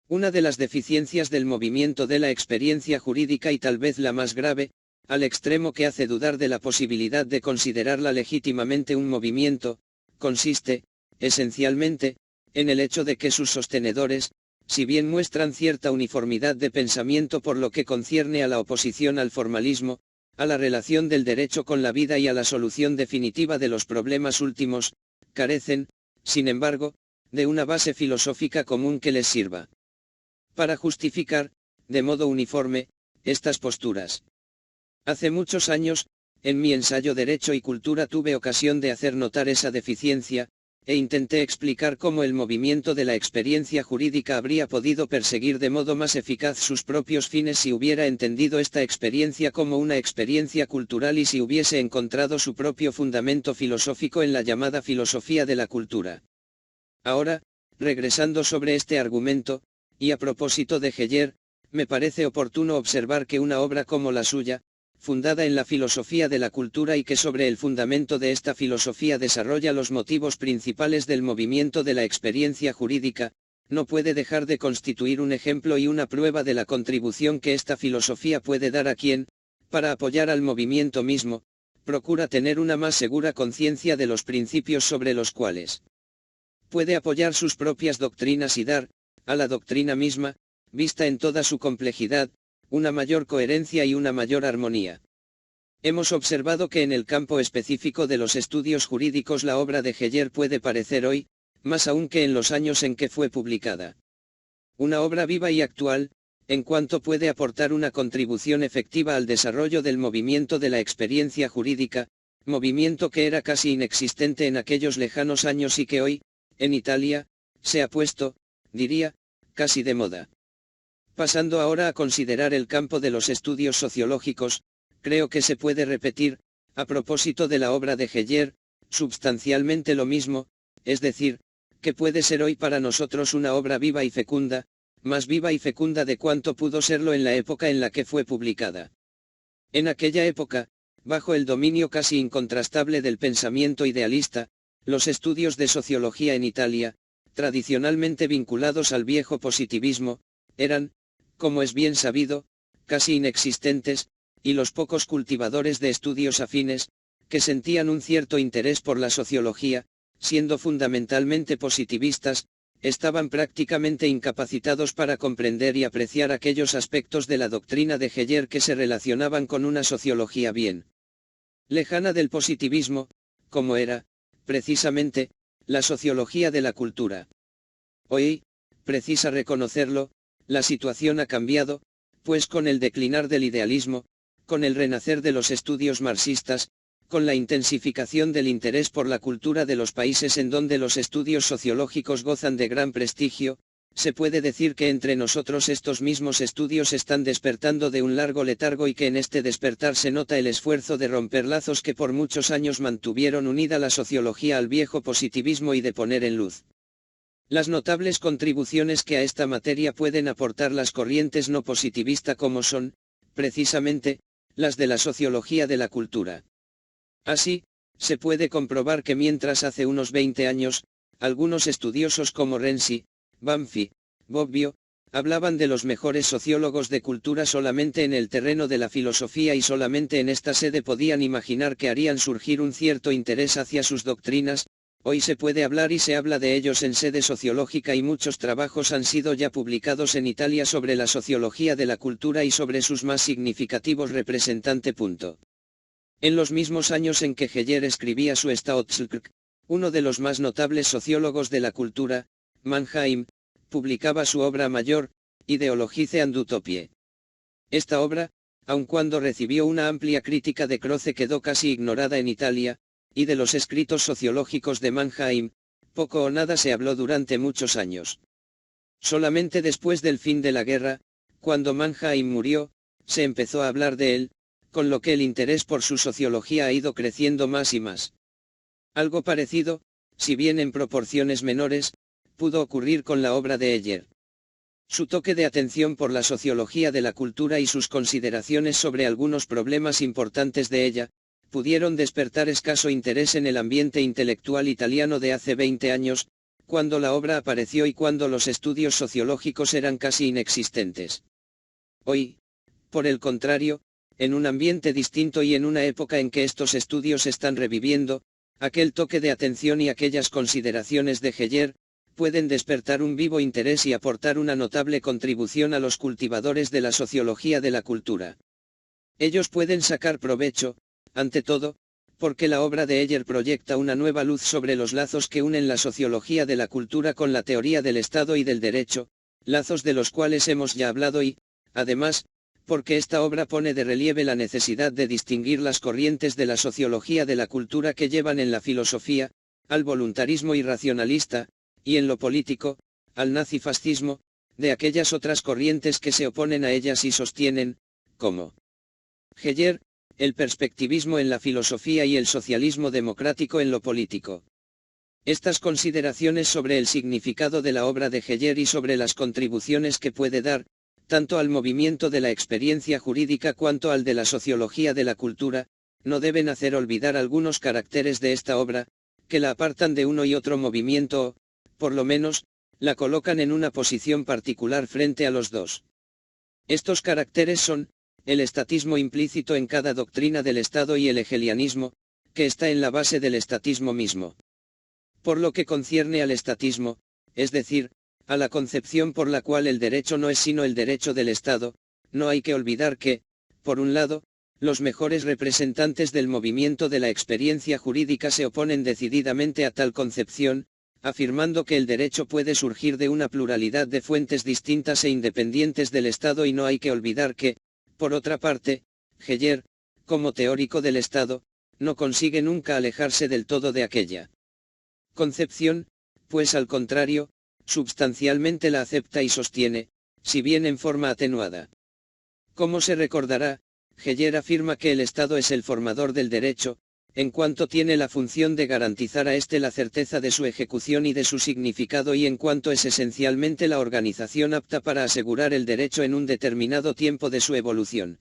Una de las deficiencias del movimiento de la experiencia jurídica y tal vez la más grave, al extremo que hace dudar de la posibilidad de considerarla legítimamente un movimiento, consiste, esencialmente, en el hecho de que sus sostenedores, si bien muestran cierta uniformidad de pensamiento por lo que concierne a la oposición al formalismo, a la relación del derecho con la vida y a la solución definitiva de los problemas últimos, carecen, sin embargo, de una base filosófica común que les sirva para justificar, de modo uniforme, estas posturas. Hace muchos años, en mi ensayo Derecho y Cultura tuve ocasión de hacer notar esa deficiencia, e intenté explicar cómo el movimiento de la experiencia jurídica habría podido perseguir de modo más eficaz sus propios fines si hubiera entendido esta experiencia como una experiencia cultural y si hubiese encontrado su propio fundamento filosófico en la llamada filosofía de la cultura. Ahora, regresando sobre este argumento, y a propósito de Heger, me parece oportuno observar que una obra como la suya, fundada en la filosofía de la cultura y que sobre el fundamento de esta filosofía desarrolla los motivos principales del movimiento de la experiencia jurídica, no puede dejar de constituir un ejemplo y una prueba de la contribución que esta filosofía puede dar a quien, para apoyar al movimiento mismo, procura tener una más segura conciencia de los principios sobre los cuales puede apoyar sus propias doctrinas y dar, a la doctrina misma, vista en toda su complejidad, una mayor coherencia y una mayor armonía. Hemos observado que en el campo específico de los estudios jurídicos la obra de Heger puede parecer hoy, más aún que en los años en que fue publicada, una obra viva y actual, en cuanto puede aportar una contribución efectiva al desarrollo del movimiento de la experiencia jurídica, movimiento que era casi inexistente en aquellos lejanos años y que hoy, en Italia, se ha puesto, diría, casi de moda. Pasando ahora a considerar el campo de los estudios sociológicos, creo que se puede repetir, a propósito de la obra de Heger, substancialmente lo mismo, es decir, que puede ser hoy para nosotros una obra viva y fecunda, más viva y fecunda de cuanto pudo serlo en la época en la que fue publicada. En aquella época, bajo el dominio casi incontrastable del pensamiento idealista, los estudios de sociología en Italia, tradicionalmente vinculados al viejo positivismo, eran, como es bien sabido, casi inexistentes, y los pocos cultivadores de estudios afines, que sentían un cierto interés por la sociología, siendo fundamentalmente positivistas, estaban prácticamente incapacitados para comprender y apreciar aquellos aspectos de la doctrina de Heger que se relacionaban con una sociología bien lejana del positivismo, como era, precisamente, la sociología de la cultura. Hoy, precisa reconocerlo, la situación ha cambiado, pues con el declinar del idealismo, con el renacer de los estudios marxistas, con la intensificación del interés por la cultura de los países en donde los estudios sociológicos gozan de gran prestigio, se puede decir que entre nosotros estos mismos estudios están despertando de un largo letargo y que en este despertar se nota el esfuerzo de romper lazos que por muchos años mantuvieron unida la sociología al viejo positivismo y de poner en luz las notables contribuciones que a esta materia pueden aportar las corrientes no positivista como son, precisamente, las de la sociología de la cultura. Así, se puede comprobar que mientras hace unos 20 años, algunos estudiosos como Renzi, Banfi, Bobbio, hablaban de los mejores sociólogos de cultura solamente en el terreno de la filosofía y solamente en esta sede podían imaginar que harían surgir un cierto interés hacia sus doctrinas, hoy se puede hablar y se habla de ellos en sede sociológica y muchos trabajos han sido ya publicados en Italia sobre la sociología de la cultura y sobre sus más significativos representantes. En los mismos años en que Heger escribía su Staatskritik, uno de los más notables sociólogos de la cultura, Mannheim, publicaba su obra mayor, Ideologie and Utopie. Esta obra, aun cuando recibió una amplia crítica de Croce, quedó casi ignorada en Italia, y de los escritos sociológicos de Mannheim, poco o nada se habló durante muchos años. Solamente después del fin de la guerra, cuando Mannheim murió, se empezó a hablar de él, con lo que el interés por su sociología ha ido creciendo más y más. Algo parecido, si bien en proporciones menores, pudo ocurrir con la obra de Heger. Su toque de atención por la sociología de la cultura y sus consideraciones sobre algunos problemas importantes de ella, pudieron despertar escaso interés en el ambiente intelectual italiano de hace 20 años, cuando la obra apareció y cuando los estudios sociológicos eran casi inexistentes. Hoy, por el contrario, en un ambiente distinto y en una época en que estos estudios están reviviendo, Aquel toque de atención y aquellas consideraciones de Heger, pueden despertar un vivo interés y aportar una notable contribución a los cultivadores de la sociología de la cultura. Ellos pueden sacar provecho, ante todo, porque la obra de Heger proyecta una nueva luz sobre los lazos que unen la sociología de la cultura con la teoría del Estado y del derecho, lazos de los cuales hemos ya hablado y, además, porque esta obra pone de relieve la necesidad de distinguir las corrientes de la sociología de la cultura que llevan en la filosofía, al voluntarismo irracionalista, y en lo político, al nazifascismo, de aquellas otras corrientes que se oponen a ellas y sostienen, como Heger, el perspectivismo en la filosofía y el socialismo democrático en lo político. Estas consideraciones sobre el significado de la obra de Heger y sobre las contribuciones que puede dar, tanto al movimiento de la experiencia jurídica cuanto al de la sociología de la cultura, no deben hacer olvidar algunos caracteres de esta obra, que la apartan de uno y otro movimiento o, por lo menos, la colocan en una posición particular frente a los dos. Estos caracteres son, el estatismo implícito en cada doctrina del Estado y el hegelianismo, que está en la base del estatismo mismo. Por lo que concierne al estatismo, es decir, a la concepción por la cual el derecho no es sino el derecho del Estado, no hay que olvidar que, por un lado, los mejores representantes del movimiento de la experiencia jurídica se oponen decididamente a tal concepción, afirmando que el derecho puede surgir de una pluralidad de fuentes distintas e independientes del Estado y no hay que olvidar que, por otra parte, Heger, como teórico del Estado, no consigue nunca alejarse del todo de aquella concepción, pues al contrario, substancialmente la acepta y sostiene, si bien en forma atenuada. Como se recordará, Heger afirma que el Estado es el formador del derecho, en cuanto tiene la función de garantizar a éste la certeza de su ejecución y de su significado y en cuanto es esencialmente la organización apta para asegurar el derecho en un determinado tiempo de su evolución.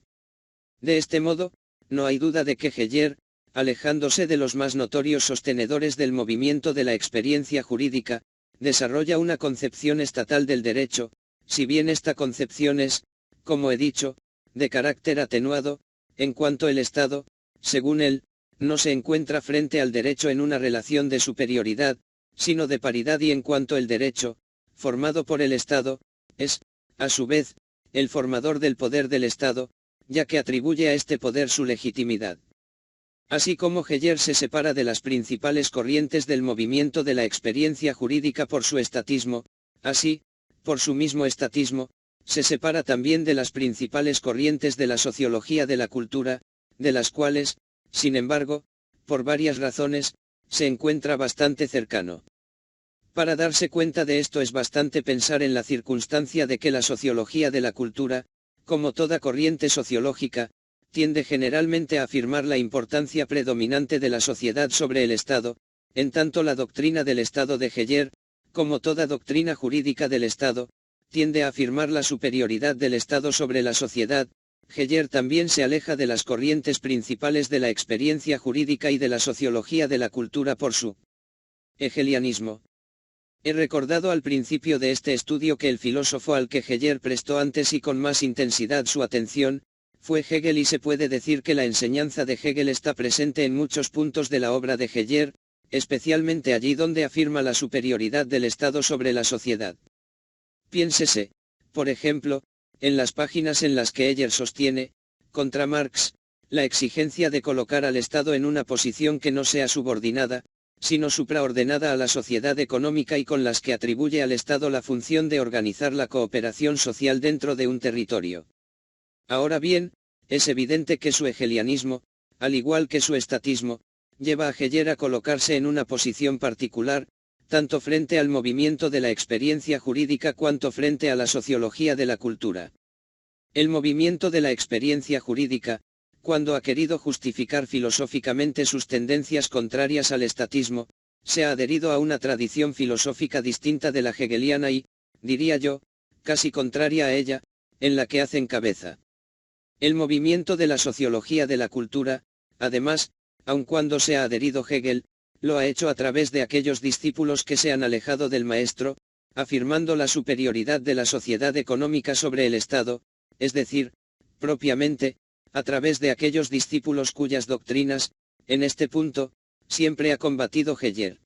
De este modo, no hay duda de que Heger, alejándose de los más notorios sostenedores del movimiento de la experiencia jurídica, desarrolla una concepción estatal del derecho, si bien esta concepción es, como he dicho, de carácter atenuado, en cuanto el Estado, según él, no se encuentra frente al derecho en una relación de superioridad, sino de paridad y en cuanto el derecho, formado por el Estado, es, a su vez, el formador del poder del Estado, ya que atribuye a este poder su legitimidad. Así como Heger se separa de las principales corrientes del movimiento de la experiencia jurídica por su estatismo, así, por su mismo estatismo, se separa también de las principales corrientes de la sociología de la cultura, de las cuales, sin embargo, por varias razones, se encuentra bastante cercano. Para darse cuenta de esto es bastante pensar en la circunstancia de que la sociología de la cultura, como toda corriente sociológica, tiende generalmente a afirmar la importancia predominante de la sociedad sobre el Estado, en tanto la doctrina del Estado de Heger, como toda doctrina jurídica del Estado, tiende a afirmar la superioridad del Estado sobre la sociedad. Heger también se aleja de las corrientes principales de la experiencia jurídica y de la sociología de la cultura por su hegelianismo. He recordado al principio de este estudio que el filósofo al que Heger prestó antes y con más intensidad su atención, fue Hegel y se puede decir que la enseñanza de Hegel está presente en muchos puntos de la obra de Heger, especialmente allí donde afirma la superioridad del Estado sobre la sociedad. Piénsese, por ejemplo, en las páginas en las que Heger sostiene, contra Marx, la exigencia de colocar al Estado en una posición que no sea subordinada, sino supraordenada a la sociedad económica y con las que atribuye al Estado la función de organizar la cooperación social dentro de un territorio. Ahora bien, es evidente que su hegelianismo, al igual que su estatismo, lleva a Heger a colocarse en una posición particular, tanto frente al movimiento de la experiencia jurídica cuanto frente a la sociología de la cultura. El movimiento de la experiencia jurídica, cuando ha querido justificar filosóficamente sus tendencias contrarias al estatismo, se ha adherido a una tradición filosófica distinta de la hegeliana y, diría yo, casi contraria a ella, en la que hacen cabeza. El movimiento de la sociología de la cultura, además, aun cuando se ha adherido Hegel, lo ha hecho a través de aquellos discípulos que se han alejado del maestro, afirmando la superioridad de la sociedad económica sobre el Estado, es decir, propiamente, a través de aquellos discípulos cuyas doctrinas, en este punto, siempre ha combatido Heyer.